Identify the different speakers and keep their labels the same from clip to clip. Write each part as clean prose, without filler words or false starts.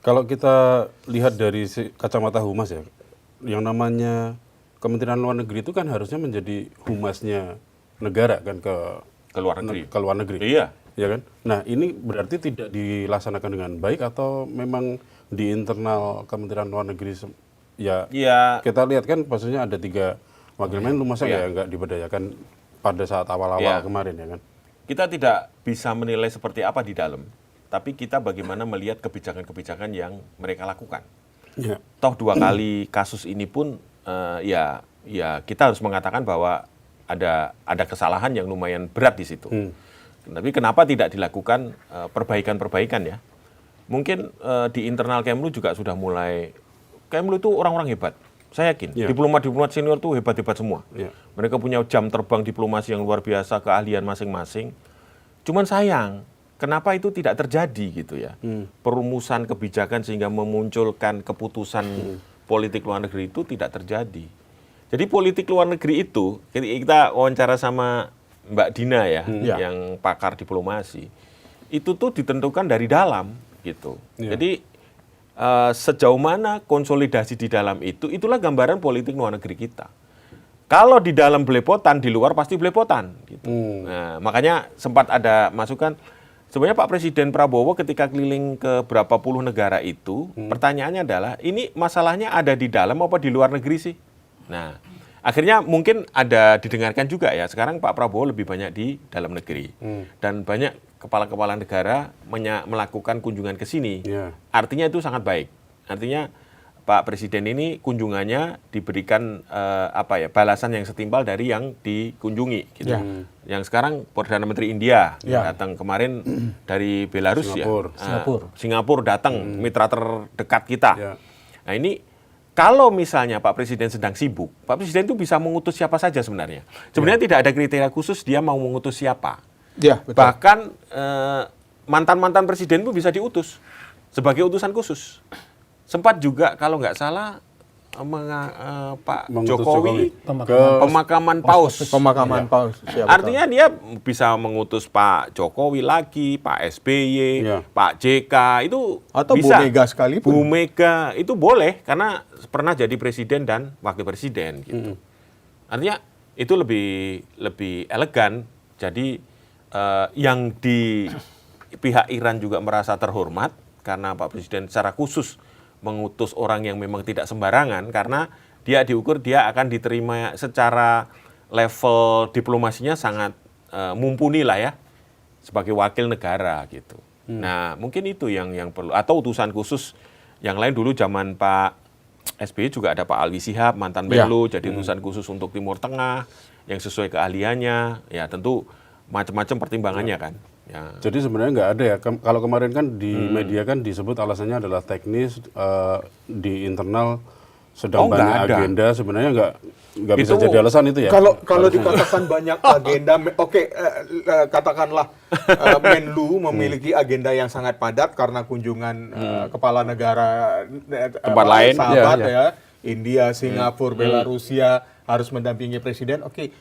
Speaker 1: Kalau kita lihat dari kacamata humas ya, yang namanya Kementerian Luar Negeri itu kan harusnya menjadi humasnya negara kan
Speaker 2: Ke luar negeri.
Speaker 1: ke luar negeri.
Speaker 2: Iya.
Speaker 1: Ya kan? Nah, ini berarti tidak dilaksanakan dengan baik atau memang di internal Kementerian Luar Negeri ya
Speaker 2: Iya.
Speaker 1: kita lihat kan maksudnya ada 3 wakil Menlu masa ya nggak diberdayakan pada saat awal-awal kemarin ya kan?
Speaker 2: Kita tidak bisa menilai seperti apa di dalam, tapi kita bagaimana melihat kebijakan-kebijakan yang mereka lakukan.
Speaker 1: Ya.
Speaker 2: Toh 2 kali kasus ini pun ya kita harus mengatakan bahwa ada kesalahan yang lumayan berat di situ. Tapi kenapa tidak dilakukan perbaikan-perbaikan ya? Mungkin di internal Kemlu juga sudah mulai. Kemlu itu orang-orang hebat. Saya yakin diplomat-diplomat senior itu hebat-hebat semua. Mereka punya jam terbang diplomasi yang luar biasa, keahlian masing-masing. Cuman sayang, kenapa itu tidak terjadi gitu ya? Perumusan kebijakan sehingga memunculkan keputusan politik luar negeri itu tidak terjadi. Jadi politik luar negeri itu, kita wawancara sama Mbak Dina ya, yang pakar diplomasi, itu tuh ditentukan dari dalam gitu. Jadi sejauh mana konsolidasi di dalam itu, itulah gambaran politik luar negeri kita. Kalau di dalam belepotan, di luar pasti belepotan. Gitu. Nah, makanya sempat ada masukan, sebenarnya Pak Presiden Prabowo ketika keliling ke berapa puluh negara itu, pertanyaannya adalah, ini masalahnya ada di dalam apa di luar negeri sih? Nah, akhirnya mungkin ada didengarkan juga ya, sekarang Pak Prabowo lebih banyak di dalam negeri. Dan banyak kepala-kepala negara melakukan kunjungan ke sini. Artinya itu sangat baik. Artinya Pak Presiden ini kunjungannya diberikan balasan yang setimpal dari yang dikunjungi. Gitu. Yang sekarang Perdana Menteri India datang kemarin dari Belarus Singapura datang, mitra terdekat kita. Nah ini kalau misalnya Pak Presiden sedang sibuk, Pak Presiden itu bisa mengutus siapa saja sebenarnya. Sebenarnya tidak ada kriteria khusus dia mau mengutus siapa.
Speaker 3: Betul.
Speaker 2: Bahkan mantan-mantan presiden itu bisa diutus sebagai utusan khusus. Sempat juga kalau nggak salah Pak Jokowi ke pemakaman Paus.
Speaker 3: Pemakaman Paus.
Speaker 2: Artinya dia bisa mengutus Pak Jokowi lagi, Pak SBY, Pak JK, itu
Speaker 3: atau
Speaker 2: bisa.
Speaker 3: Bu Mega sekalipun.
Speaker 2: Bu Mega itu boleh karena pernah jadi presiden dan wakil presiden gitu. Artinya itu lebih elegan. Jadi yang di pihak Iran juga merasa terhormat karena Pak Presiden secara khusus mengutus orang yang memang tidak sembarangan karena dia diukur dia akan diterima secara level diplomasinya sangat mumpuni lah ya sebagai wakil negara gitu. Nah mungkin itu yang perlu, atau utusan khusus yang lain dulu zaman Pak SBY juga ada Pak Alwi Shihab mantan Menlu jadi utusan khusus untuk Timur Tengah yang sesuai keahliannya ya tentu macam-macam pertimbangannya kan. Ya.
Speaker 1: Jadi sebenarnya nggak ada ya. Kalau kemarin kan di media kan disebut alasannya adalah teknis di internal sedang banyak agenda. Sebenarnya nggak bisa jadi alasan itu ya.
Speaker 3: Kalau dikatakan banyak agenda, katakanlah Menlu memiliki agenda yang sangat padat karena kunjungan kepala negara
Speaker 2: tempat lain,
Speaker 3: sahabat ya, India, Singapura, Belarusia harus mendampingi presiden. Oke,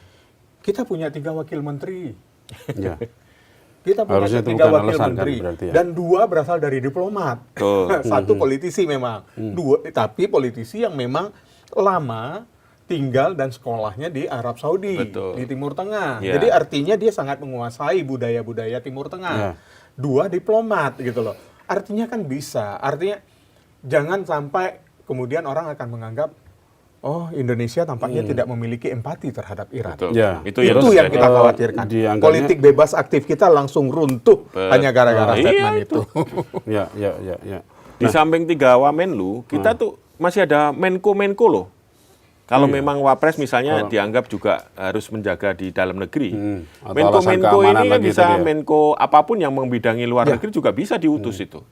Speaker 3: kita punya 3 wakil menteri. Kita punya
Speaker 1: harusnya
Speaker 3: 3 wakil menteri kan, dan 2 berasal dari diplomat. 1 politisi memang, 2 tapi politisi yang memang lama tinggal dan sekolahnya di Arab Saudi, di Timur Tengah. Jadi artinya dia sangat menguasai budaya-budaya Timur Tengah. 2 diplomat gitu loh. Artinya kan bisa. Artinya jangan sampai kemudian orang akan menganggap oh, Indonesia tampaknya tidak memiliki empati terhadap Iran.
Speaker 2: Itu
Speaker 3: yang kita khawatirkan. Politik bebas aktif kita langsung runtuh hanya gara-gara statement itu.
Speaker 2: Di samping 3 Wamenlu, kita tuh masih ada Menko-Menko loh. Kalau memang Wapres misalnya dianggap juga harus menjaga di dalam negeri. Menko-Menko ini kan bisa Menko apapun yang membidangi luar negeri juga bisa diutus itu.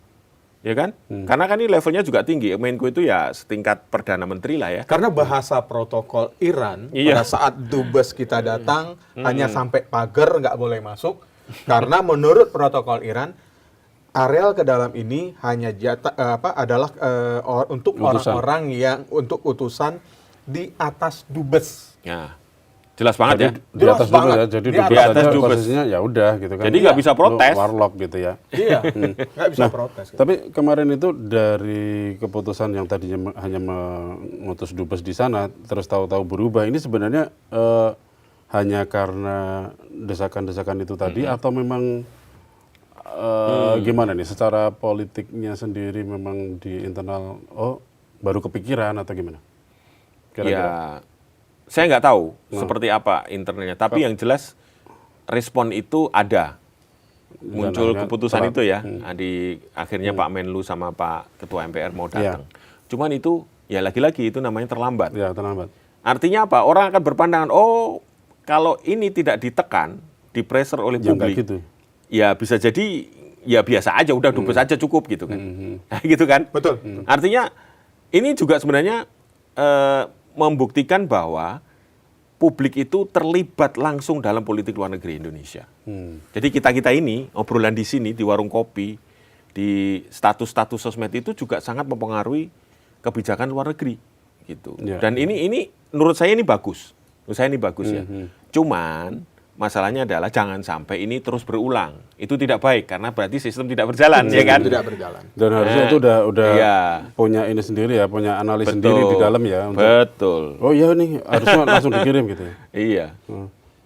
Speaker 2: Ya kan? Karena kan ini levelnya juga tinggi. Menko itu ya setingkat Perdana Menteri lah ya.
Speaker 3: Karena bahasa protokol Iran pada saat dubes kita datang hanya sampai pagar nggak boleh masuk. Karena menurut protokol Iran areal ke dalam ini hanya adalah untuk orang-orang yang untuk utusan di atas dubes.
Speaker 2: Jelas banget ya.
Speaker 1: Di atas dubes ya. Jadi
Speaker 3: Di
Speaker 1: dubes
Speaker 2: atas
Speaker 1: aja
Speaker 2: dubes.
Speaker 1: posisinya ya udah gitu kan.
Speaker 2: Jadi nggak bisa protes.
Speaker 1: Warlock gitu ya.
Speaker 3: Iya, nggak bisa protes. Gitu.
Speaker 1: Tapi kemarin itu dari keputusan yang tadinya hanya mengutus dubes di sana, terus tahu-tahu berubah. Ini sebenarnya hanya karena desakan-desakan itu tadi, atau memang gimana nih? Secara politiknya sendiri memang di internal, baru kepikiran atau gimana? Kira-kira?
Speaker 2: Ya, saya nggak tahu seperti apa internalnya. Tapi yang jelas respon itu ada. Muncul
Speaker 1: akhirnya
Speaker 2: keputusan
Speaker 1: telat.
Speaker 2: itu ya. Akhirnya Pak Menlu sama Pak Ketua MPR mau datang. Cuman itu ya lagi-lagi itu namanya terlambat.
Speaker 1: Ya, terlambat.
Speaker 2: Artinya apa? Orang akan berpandangan, kalau ini tidak ditekan, di-pressure oleh
Speaker 1: Ya, nggak
Speaker 2: publik,
Speaker 1: gitu.
Speaker 2: ya bisa jadi ya biasa aja, udah dubes aja cukup gitu kan. Nah, gitu kan?
Speaker 3: Betul.
Speaker 2: Artinya ini juga sebenarnya membuktikan bahwa publik itu terlibat langsung dalam politik luar negeri Indonesia. Jadi kita ini obrolan di sini di warung kopi, di status-status sosmed itu juga sangat mempengaruhi kebijakan luar negeri gitu.
Speaker 1: Ya.
Speaker 2: Dan ini menurut saya ini bagus. Menurut saya ini bagus ya. Cuman masalahnya adalah jangan sampai ini terus berulang. Itu tidak baik karena berarti sistem tidak berjalan, ya kan?
Speaker 3: Tidak berjalan.
Speaker 1: Dan harusnya itu udah
Speaker 2: iya.
Speaker 1: punya ini sendiri ya, punya analis
Speaker 2: Betul.
Speaker 1: sendiri di dalam ya.
Speaker 2: Betul.
Speaker 1: Oh iya nih, harusnya langsung dikirim gitu ya.
Speaker 2: Iya.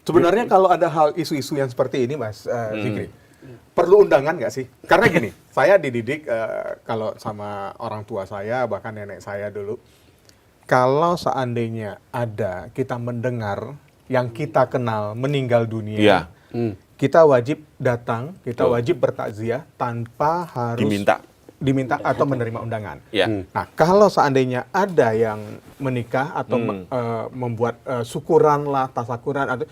Speaker 3: Sebenarnya kalau ada hal isu-isu yang seperti ini, Mas Zikri, perlu undangan nggak sih? Karena gini, saya dididik kalau sama orang tua saya, bahkan nenek saya dulu, kalau seandainya ada kita mendengar yang kita kenal meninggal dunia,
Speaker 2: Iya.
Speaker 3: kita wajib datang, kita wajib bertakziah tanpa harus diminta atau menerima undangan.
Speaker 2: Iya.
Speaker 3: Nah, kalau seandainya ada yang menikah atau membuat syukuran lah, tasakuran, atau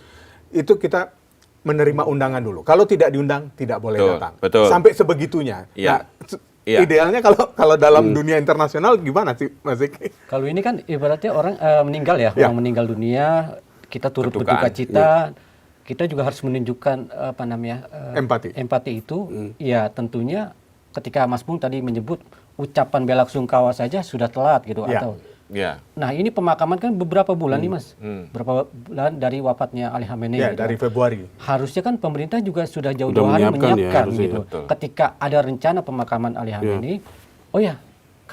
Speaker 3: itu kita menerima undangan dulu. Kalau tidak diundang, tidak boleh
Speaker 2: Betul,
Speaker 3: datang.
Speaker 2: betul.
Speaker 3: Sampai sebegitunya.
Speaker 2: Iya.
Speaker 3: Nah,
Speaker 2: Iya.
Speaker 3: idealnya kalau dalam dunia internasional gimana sih, Mas Zikri?
Speaker 4: Kalau ini kan ibaratnya orang meninggal ya,
Speaker 3: Ya.
Speaker 4: orang meninggal dunia, kita turut
Speaker 2: Berdukaan.
Speaker 4: berduka cita, kita juga harus menunjukkan empati itu. Ya tentunya ketika Mas Bung tadi menyebut ucapan bela sungkawa saja sudah telat gitu
Speaker 3: Ya.
Speaker 4: atau.
Speaker 2: Iya.
Speaker 4: Nah ini pemakaman kan beberapa bulan nih Mas, beberapa bulan dari wafatnya Ali Khamenei.
Speaker 3: Ya,
Speaker 4: gitu.
Speaker 3: dari Februari.
Speaker 4: Harusnya kan pemerintah juga sudah
Speaker 1: Udah
Speaker 4: jauh-jauh hari
Speaker 1: menyiapkan ya,
Speaker 4: menyiapkan
Speaker 1: harusnya.
Speaker 4: gitu.
Speaker 2: Betul.
Speaker 4: Ketika ada rencana pemakaman Ali Khamenei, oh ya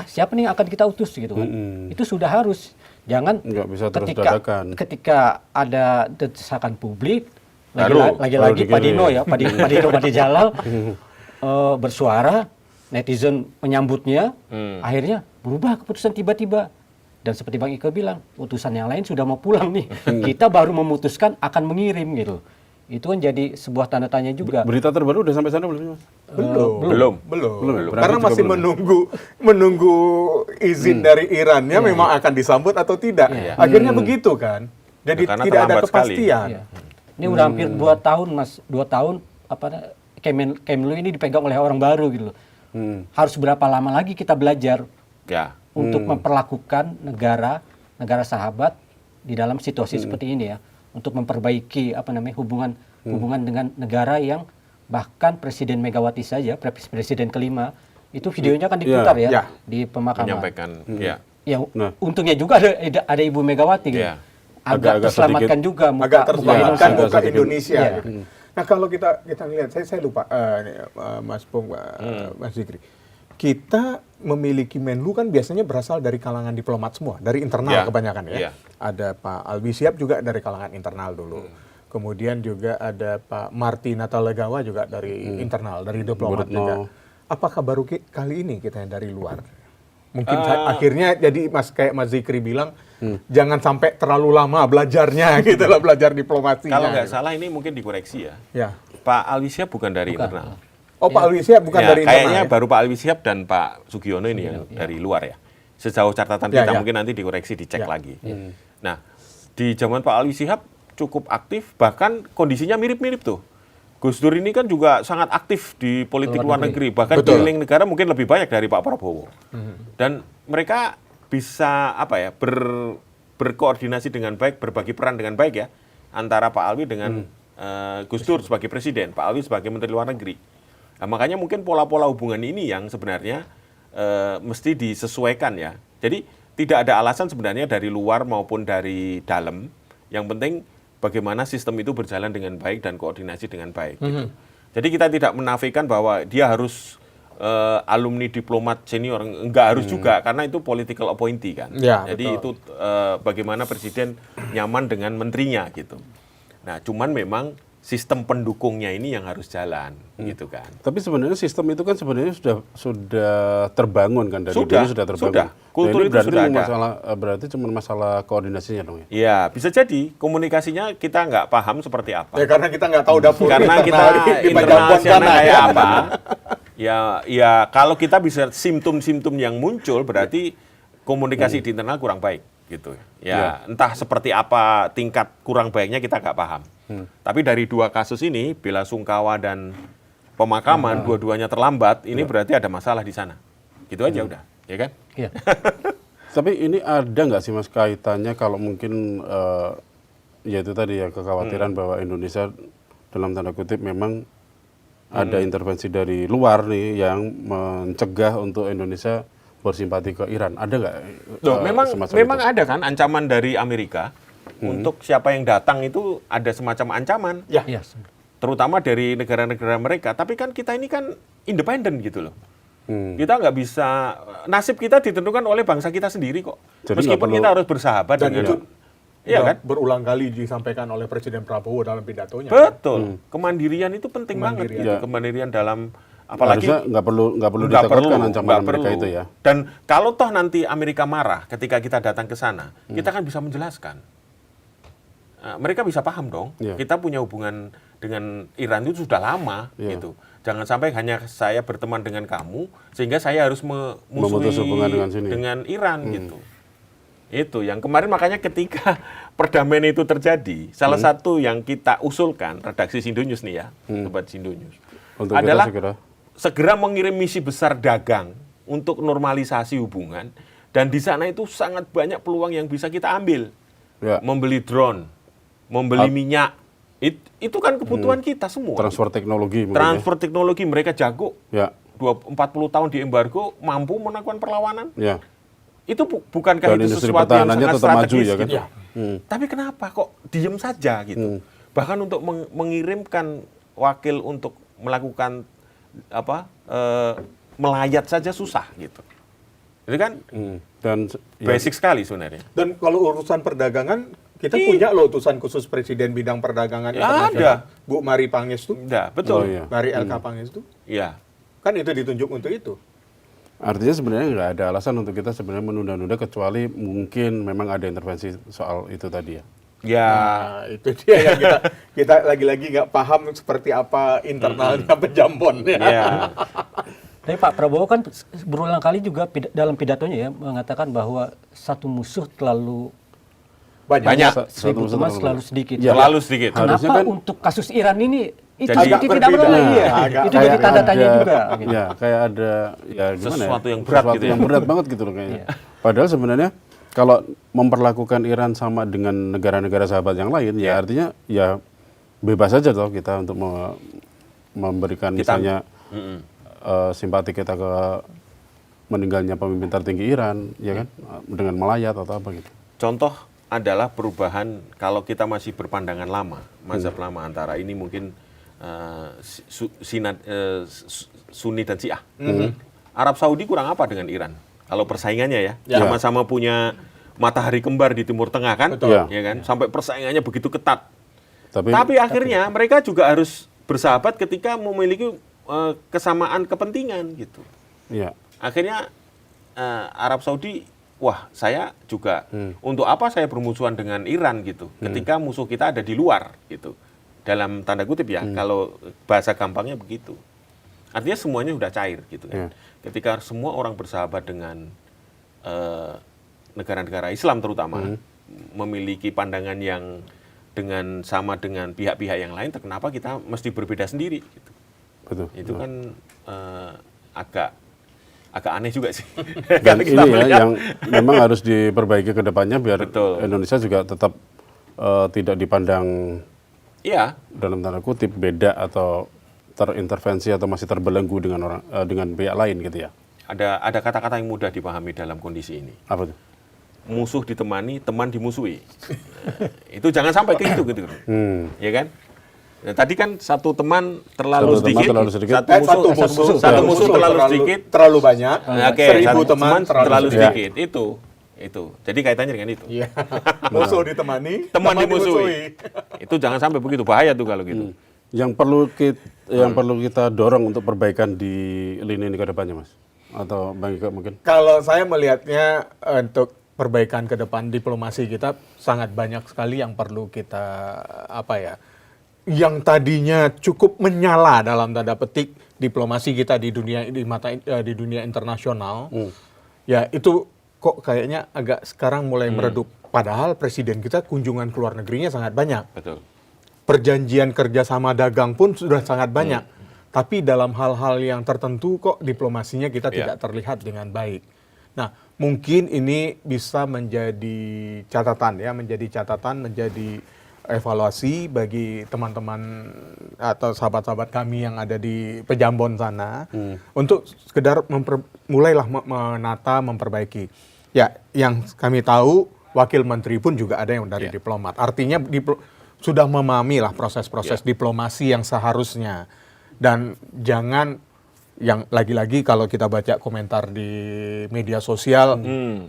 Speaker 4: siapa nih yang akan kita utus gitu kan? Itu sudah harus. Jangan
Speaker 1: Nggak bisa terus dadakan.
Speaker 4: ketika ada desakan publik,
Speaker 2: Baru
Speaker 4: lagi-lagi Pak
Speaker 1: dikirim.
Speaker 4: Dino ya, Pak Dino Mati Jalal bersuara, netizen menyambutnya, akhirnya berubah keputusan tiba-tiba. Dan seperti Bang Ike bilang, utusan yang lain sudah mau pulang nih. Kita baru memutuskan akan mengirim gitu. Itu kan jadi sebuah tanda tanya juga.
Speaker 1: Berita terbaru udah sampai sana belum sih, Mas?
Speaker 2: Belum.
Speaker 1: Belum.
Speaker 3: Karena
Speaker 1: Berarti
Speaker 3: masih
Speaker 1: juga
Speaker 3: menunggu izin dari Irannya memang akan disambut atau tidak. Akhirnya begitu kan. Jadi
Speaker 2: Karena
Speaker 3: tidak ada
Speaker 2: terlambat sekali.
Speaker 3: kepastian.
Speaker 4: Iya. Ini udah hampir 2 tahun Mas, 2 tahun Kemlu ini dipegang oleh orang baru gitu loh. Harus berapa lama lagi kita belajar
Speaker 2: Ya.
Speaker 4: untuk memperlakukan negara sahabat di dalam situasi seperti ini ya, untuk memperbaiki hubungan dengan negara yang bahkan Presiden Megawati saja, Presiden kelima itu videonya kan diputar ya di pemakaman.
Speaker 2: Menyampaikan. Ya.
Speaker 4: Ya, untungnya juga ada Ibu Megawati gitu.
Speaker 2: Iya.
Speaker 4: Agak terselamatkan
Speaker 1: sedikit,
Speaker 4: juga
Speaker 3: Agak terselamatkan
Speaker 1: Indonesia.
Speaker 3: muka Indonesia.
Speaker 4: Iya.
Speaker 3: Gitu. Nah kalau kita lihat, saya lupa, Mas Bung, Mas Zikri, kita memiliki Menlu kan biasanya berasal dari kalangan diplomat semua, dari internal kebanyakan ya. Ada Pak Alwi Siap juga dari kalangan internal dulu. Kemudian juga ada Pak Marty Natalegawa juga dari internal, dari diplomat juga. Apakah baru kali ini kita yang dari luar? Mungkin akhirnya jadi kayak Mas Zikri bilang, jangan sampai terlalu lama belajarnya gitu lah, belajar diplomasinya.
Speaker 2: Kalau nggak salah ini mungkin dikoreksi ya.
Speaker 3: Ya.
Speaker 2: Pak Alwi Siap bukan dari internal.
Speaker 3: Oh, Pak Alwi Siap bukan
Speaker 2: Ya,
Speaker 3: dari internal.
Speaker 2: kayaknya
Speaker 3: Ya?
Speaker 2: baru Pak Alwi Siap dan Pak Sugiono ini yang dari luar ya. Sejauh catatan kita mungkin nanti dikoreksi, dicek lagi. Nah, di zaman Pak Alwi Siap cukup aktif, bahkan kondisinya mirip-mirip tuh. Gus Dur ini kan juga sangat aktif di politik luar negeri, bahkan keliling negara mungkin lebih banyak dari Pak Prabowo. Dan mereka bisa berkoordinasi dengan baik, berbagi peran dengan baik ya, antara Pak Alwi dengan Gus Dur sebagai presiden, Pak Alwi sebagai menteri luar negeri. Nah, makanya mungkin pola-pola hubungan ini yang sebenarnya mesti disesuaikan ya. Jadi tidak ada alasan sebenarnya dari luar maupun dari dalam. Yang penting bagaimana sistem itu berjalan dengan baik dan koordinasi dengan baik. Gitu. Jadi kita tidak menafikan bahwa dia harus alumni diplomat senior, enggak harus juga karena itu political appointee kan.
Speaker 3: Ya,
Speaker 2: jadi
Speaker 3: betul.
Speaker 2: itu bagaimana presiden nyaman dengan menterinya gitu. Nah, cuman memang sistem pendukungnya ini yang harus jalan gitu kan.
Speaker 1: Tapi sebenarnya sistem itu kan sebenarnya sudah terbangun kan dari dulu sudah terbangun.
Speaker 2: Sudah. Kultur
Speaker 1: ini
Speaker 2: itu
Speaker 1: berarti
Speaker 2: sudah ada.
Speaker 1: Berarti cuma masalah koordinasinya dong ya.
Speaker 2: Iya, bisa jadi komunikasinya kita nggak paham seperti apa.
Speaker 3: Ya karena kita nggak tahu dapur
Speaker 2: Karena kita
Speaker 3: di Pajabuan
Speaker 2: internalnya
Speaker 3: sana.
Speaker 2: kayak apa. Ya kalau kita bisa simptom-simptom yang muncul berarti komunikasi di internal kurang baik gitu. Ya, entah seperti apa tingkat kurang baiknya kita nggak paham. Tapi dari dua kasus ini, bela sungkawa dan pemakaman dua-duanya terlambat, ini berarti ada masalah di sana. Gitu aja udah, ya kan?
Speaker 4: Iya.
Speaker 1: Tapi ini ada nggak sih Mas kaitannya kalau mungkin ya itu tadi ya kekhawatiran bahwa Indonesia dalam tanda kutip memang ada intervensi dari luar nih yang mencegah untuk Indonesia bersimpati ke Iran. Ada nggak?
Speaker 2: Memang ada kan ancaman dari Amerika untuk siapa yang datang itu ada semacam ancaman.
Speaker 3: Ya.
Speaker 4: Iya.
Speaker 2: Terutama dari negara-negara mereka. Tapi kan kita ini kan independen gitu loh. Kita nggak bisa, nasib kita ditentukan oleh bangsa kita sendiri kok.
Speaker 1: Jadi
Speaker 2: meskipun kita harus bersahabat
Speaker 3: Dan
Speaker 2: dengan
Speaker 3: itu
Speaker 2: iya kan?
Speaker 3: berulang kali disampaikan oleh Presiden Prabowo dalam pidatonya.
Speaker 2: Betul. Kemandirian itu penting banget
Speaker 3: Kemandirian.
Speaker 2: gitu.
Speaker 1: Ya.
Speaker 2: Kemandirian dalam apalagi
Speaker 1: harusnya nggak perlu ditakutkan ancaman
Speaker 2: nggak
Speaker 1: mereka
Speaker 2: perlu.
Speaker 1: itu ya.
Speaker 2: Dan kalau toh nanti Amerika marah ketika kita datang ke sana, kita kan bisa menjelaskan. Mereka bisa paham dong.
Speaker 1: Iya.
Speaker 2: Kita punya hubungan dengan Iran itu sudah lama
Speaker 1: Iya.
Speaker 2: gitu. Jangan sampai hanya saya berteman dengan kamu sehingga saya harus
Speaker 1: Memutus hubungan dengan sini.
Speaker 2: dengan Iran gitu. Itu yang kemarin makanya ketika perdamaian itu terjadi, salah satu yang kita usulkan redaksi Sindonews nih ya, sobat Sindonews,
Speaker 1: Untuk
Speaker 2: adalah
Speaker 1: kita
Speaker 2: segera mengirim misi besar dagang untuk normalisasi hubungan, dan di sana itu sangat banyak peluang yang bisa kita ambil.
Speaker 1: Ya.
Speaker 2: Membeli drone, membeli minyak, itu kan kebutuhan kita semua.
Speaker 1: transfer teknologi mungkin
Speaker 2: Transfer teknologi, mereka jago.
Speaker 1: ya.
Speaker 2: 40 tahun di embargo, mampu melakukan perlawanan.
Speaker 1: Ya.
Speaker 2: Itu bukankah
Speaker 1: Dan
Speaker 2: itu
Speaker 1: industri
Speaker 2: sesuatu yang
Speaker 1: pertahanannya
Speaker 2: sangat
Speaker 1: tetap maju
Speaker 2: strategis
Speaker 1: ya kan?
Speaker 2: gitu? Tapi kenapa kok diem saja gitu? Bahkan untuk mengirimkan wakil untuk melakukan melayat saja susah gitu. Itu kan
Speaker 1: Dan
Speaker 2: basic sekali sebenarnya.
Speaker 3: Dan kalau urusan perdagangan, kita punya loh utusan khusus Presiden bidang perdagangan
Speaker 2: Ya,
Speaker 3: internasional. Bu Mari Pangestu,
Speaker 2: Enggak, betul.
Speaker 1: Oh, iya.
Speaker 3: Mari LK Pangestu.
Speaker 2: Iya.
Speaker 3: Kan itu ditunjuk untuk itu.
Speaker 1: artinya sebenarnya nggak ada alasan untuk kita sebenarnya menunda-nunda kecuali mungkin memang ada intervensi soal itu tadi ya.
Speaker 2: Ya,
Speaker 3: Nah, itu dia yang kita lagi-lagi nggak paham seperti apa internalnya Pejambon.
Speaker 2: ya.
Speaker 4: Tapi Pak Prabowo kan berulang kali juga dalam pidatonya ya mengatakan bahwa satu musuh terlalu
Speaker 2: Banyak.
Speaker 4: seribu
Speaker 1: Satu
Speaker 4: teman
Speaker 1: musuh
Speaker 4: selalu sedikit.
Speaker 1: Ya.
Speaker 2: Terlalu sedikit.
Speaker 1: Harusnya
Speaker 4: Kenapa
Speaker 1: kan-
Speaker 4: untuk kasus Iran ini itu
Speaker 2: Jadi
Speaker 4: seperti
Speaker 3: agak
Speaker 4: tidak
Speaker 3: berbeda.
Speaker 4: benar ya?
Speaker 3: Agak
Speaker 4: Itu jadi
Speaker 1: Kayak
Speaker 4: tanda tanya
Speaker 1: ada-
Speaker 4: juga. Gitu.
Speaker 1: Ya, kayak ada ya gimana
Speaker 2: Sesuatu
Speaker 1: ya?
Speaker 2: yang berat
Speaker 1: Sesuatu
Speaker 2: gitu ya.
Speaker 1: yang berat banget gitu loh kayaknya. Padahal sebenarnya kalau memperlakukan Iran sama dengan negara-negara sahabat yang lain ya artinya ya bebas saja toh kita untuk memberikan misalnya simpati kita ke meninggalnya pemimpin tertinggi Iran ya kan dengan melayat atau apa gitu.
Speaker 2: Contoh adalah perubahan kalau kita masih berpandangan lama, mazhab lama antara ini mungkin Sunni dan Syiah. Arab Saudi kurang apa dengan Iran? Kalau persaingannya ya, sama-sama punya matahari kembar di Timur Tengah kan,
Speaker 3: Betul.
Speaker 2: ya kan, sampai persaingannya begitu ketat.
Speaker 1: Tapi
Speaker 2: Akhirnya mereka juga harus bersahabat ketika memiliki kesamaan kepentingan gitu.
Speaker 1: ya
Speaker 2: Akhirnya Arab Saudi, wah saya juga untuk apa saya bermusuhan dengan Iran gitu, ketika musuh kita ada di luar gitu, dalam tanda kutip ya, kalau bahasa gampangnya begitu. Artinya semuanya sudah cair gitu kan. Ketika semua orang bersahabat dengan negara-negara Islam terutama, memiliki pandangan yang sama dengan pihak-pihak yang lain, kenapa kita mesti berbeda sendiri gitu.
Speaker 1: betul.
Speaker 2: Itu kan agak aneh juga sih.
Speaker 1: Dan
Speaker 2: Kalau kita
Speaker 1: ini ya
Speaker 2: melihat.
Speaker 1: yang memang harus diperbaiki ke depannya biar
Speaker 2: Betul.
Speaker 1: Indonesia juga tetap tidak dipandang
Speaker 2: Iya,
Speaker 1: dalam tanda kutip beda atau terintervensi atau masih terbelenggu dengan pihak lain gitu ya.
Speaker 2: ada kata-kata yang mudah dipahami dalam kondisi ini.
Speaker 1: Apa tuh?
Speaker 2: musuh ditemani, teman dimusuhi. Nah, itu jangan sampai ke itu gitu. Ya kan? Nah, tadi kan satu teman terlalu sedikit, satu musuh terlalu sedikit,
Speaker 3: terlalu banyak.
Speaker 2: Oke,
Speaker 3: 1000 teman terlalu
Speaker 2: sedikit. Itu. Jadi kaitannya dengan itu.
Speaker 3: Iya. Musuh ditemani,
Speaker 2: Teman dimusuhi. Itu jangan sampai begitu, bahaya tuh kalau gitu.
Speaker 1: Yang perlu kita dorong untuk perbaikan di lini ini ke depannya, Mas? Atau Bang Ika mungkin?
Speaker 3: Kalau saya melihatnya untuk perbaikan ke depan diplomasi kita sangat banyak sekali yang perlu kita yang tadinya cukup menyala dalam tanda petik diplomasi kita di dunia internasional, ya itu kok kayaknya agak sekarang mulai meredup. Padahal presiden kita kunjungan ke luar negerinya sangat banyak.
Speaker 2: Betul.
Speaker 3: Perjanjian kerjasama dagang pun sudah sangat banyak. Tapi dalam hal-hal yang tertentu kok diplomasinya kita tidak terlihat dengan baik. Nah, mungkin ini bisa menjadi catatan, menjadi evaluasi bagi teman-teman atau sahabat-sahabat kami yang ada di Pejambon sana untuk sekedar mulailah menata, memperbaiki. Ya, yang kami tahu wakil menteri pun juga ada yang dari diplomat. Artinya sudah memahami lah proses-proses diplomasi yang seharusnya. Dan jangan yang lagi-lagi kalau kita baca komentar di media sosial,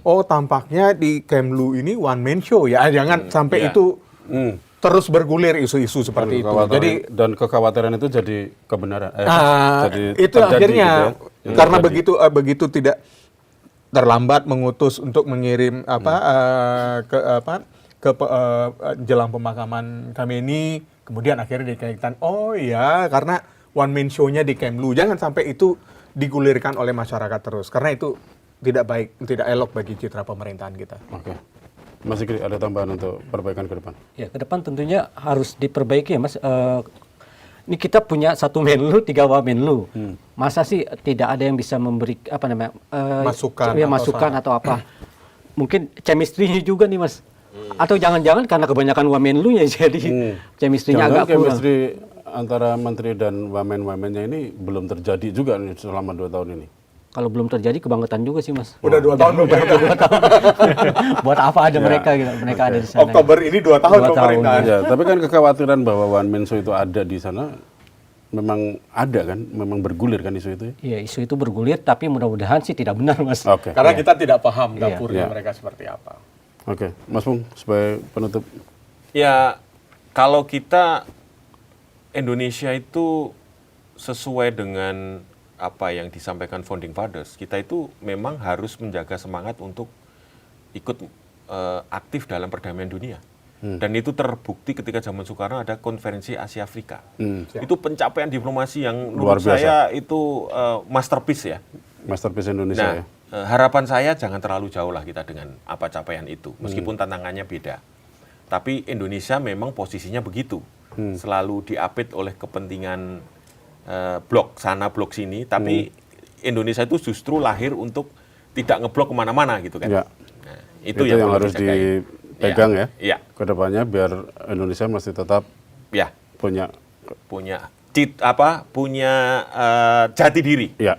Speaker 3: oh tampaknya di Kemlu ini one man show ya, jangan sampai itu terus bergulir isu-isu seperti itu. Jadi
Speaker 1: dan kekhawatiran itu jadi kebenaran.
Speaker 3: Jadi itu akhirnya
Speaker 1: gitu ya.
Speaker 3: Karena begitu tidak terlambat mengutus untuk mengirim jelang pemakaman Khamenei, kemudian akhirnya dikaitkan karena one man show-nya di Kemlu. Jangan sampai itu digulirkan oleh masyarakat terus, karena itu tidak baik, tidak elok bagi citra pemerintahan kita.
Speaker 1: Oke. Mas Ikri, ada tambahan untuk perbaikan ke depan?
Speaker 4: Ya, ke depan tentunya harus diperbaiki ya, Mas. Ini kita punya 1 Menlu, 3 Wamenlu. Masa sih tidak ada yang bisa memberi masukan atau apa? Mungkin chemistry-nya juga nih, Mas. Atau jangan-jangan karena kebanyakan Wamenlu ya jadi chemistry-nya agak kurang.
Speaker 1: Chemistry antara menteri dan wamen-wamennya ini belum terjadi juga nih selama 2 tahun ini.
Speaker 4: Kalau belum terjadi kebangetan juga sih, Mas.
Speaker 3: Udah 2 tahun belum.
Speaker 4: Buat apa ada mereka gitu? Mereka ada di sana.
Speaker 3: Oktober ini 2 tahun pemerintahan.
Speaker 1: Ya, tapi kan kekhawatiran bahwa one man show itu ada di sana memang ada kan, memang bergulir kan isu itu.
Speaker 4: Iya, isu itu bergulir, tapi mudah-mudahan sih tidak benar, Mas.
Speaker 1: Oke.
Speaker 3: Karena kita tidak paham dapurnya mereka seperti apa.
Speaker 1: Oke, Mas Pung, sebagai penutup.
Speaker 2: Ya, kalau kita Indonesia itu sesuai dengan apa yang disampaikan Founding Fathers, kita itu memang harus menjaga semangat untuk ikut aktif dalam perdamaian dunia. Dan itu terbukti ketika zaman Soekarno ada konferensi Asia Afrika. Itu pencapaian diplomasi yang menurut saya itu masterpiece ya.
Speaker 1: Masterpiece Indonesia ya.
Speaker 2: Harapan saya jangan terlalu jauh lah kita dengan apa capaian itu, meskipun tantangannya beda. Tapi Indonesia memang posisinya begitu, selalu diapit oleh kepentingan blok sana blok sini, tapi Indonesia itu justru lahir untuk tidak ngeblok kemana-mana gitu kan.
Speaker 1: Ya.
Speaker 2: Nah, itu yang
Speaker 1: harus dipegang ya. Kedepannya biar Indonesia masih tetap punya
Speaker 2: punya jati diri.
Speaker 1: Ya.